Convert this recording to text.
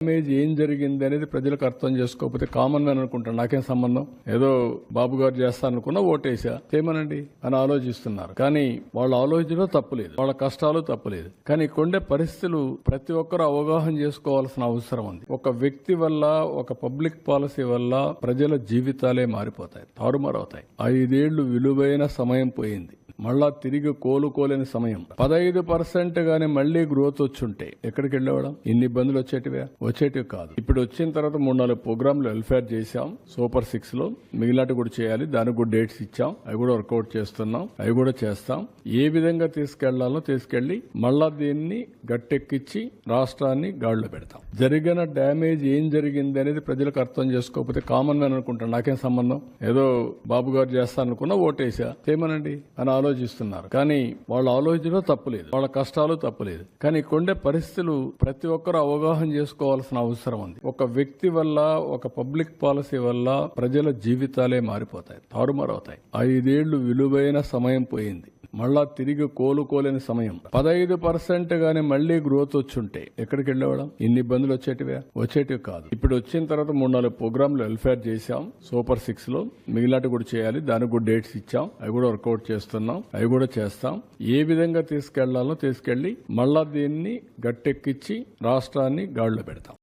Damage ఏం జరిగింది అనేది ప్రజలకు అర్థం చేసుకోకపోతే కామన్ మ్యాన్ అనుకుంటాను నాకేం సంబంధం, ఏదో బాబు గారు చేస్తారనుకున్నా ఓటేసా ఏమనండి అని ఆలోచిస్తున్నారు. కానీ వాళ్ళు ఆలోచించడం తప్పులేదు, వాళ్ళ కష్టాలు తప్పులేదు. కానీ కొండే పరిస్థితులు ప్రతి ఒక్కరూ అవగాహన చేసుకోవాల్సిన అవసరం ఉంది. ఒక వ్యక్తి వల్ల, ఒక పబ్లిక్ పాలసీ వల్ల ప్రజల జీవితాలే మారిపోతాయి, తారుమారవుతాయి. 5 ఏళ్లు విలువైన సమయం పోయింది. మళ్ళా తిరిగి కోలుకోలేని సమయం. 15% గానీ మళ్లీ గ్రోత్ వచ్చుంటే ఎక్కడికి వెళ్ళేవాళ్ళం? ఇన్ని ఇబ్బందులు వచ్చేటివి కాదు. ఇప్పుడు వచ్చిన తర్వాత 3-4 ప్రోగ్రాంలు వెల్ఫేర్ చేశాం. సూపర్ 6 లో మిగిలినట్టు కూడా చేయాలి. దానికి కూడా డేట్స్ ఇచ్చాం. అవి కూడా వర్కౌట్ చేస్తున్నాం. అవి కూడా చేస్తాం. ఏ విధంగా తీసుకెళ్లాలో తీసుకెళ్లి మళ్ళా దీన్ని గట్టెక్కించి రాష్ట్రాన్ని గాడిలో పెడతాం. జరిగిన డ్యామేజ్ ఏం జరిగింది అనేది ప్రజలకు అర్థం చేసుకోకపోతే కామన్ మ్యాన్ అనుకుంటాను నాకేం సంబంధం, ఏదో బాబు గారు చేస్తారనుకున్నా ఓటేసా ఏమనండి అని ఆలోచిస్తున్నారు. కానీ వాళ్ళు ఆలోచించడం తప్పులేదు, వాళ్ళ కష్టాలు తప్పులేదు. కానీ కొండే పరిస్థితులు ప్రతి ఒక్కరూ అవగాహన చేసుకోవాల్సిన అవసరం ఉంది. ఒక వ్యక్తి వల్ల, ఒక పబ్లిక్ పాలసీ వల్ల ప్రజల జీవితాలే మారిపోతాయి, తారుమారవుతాయి. 5 ఏళ్లు విలువైన సమయం పోయింది. మళ్ళా తిరిగి కోలుకోలేని సమయం. 15% గానీ మళ్లీ గ్రోత్ వచ్చుంటే ఎక్కడికి వెళ్ళేవాళ్ళం? ఇన్ని ఇబ్బందులు వచ్చేటివి కాదు. ఇప్పుడు వచ్చిన తర్వాత 3-4 ప్రోగ్రాంలు వెల్ఫేర్ చేశాం. సూపర్ 6 లో మిగిలినట్టు కూడా చేయాలి. దానికి కూడా డేట్స్ ఇచ్చాం. అవి కూడా వర్కౌట్ చేస్తున్నాం. అవి కూడా చేస్తాం. ఏ విధంగా తీసుకెళ్లాలో తీసుకెళ్లి మళ్ళా దీన్ని గట్టెక్కించి రాష్ట్రాన్ని గాడిలో పెడతాం.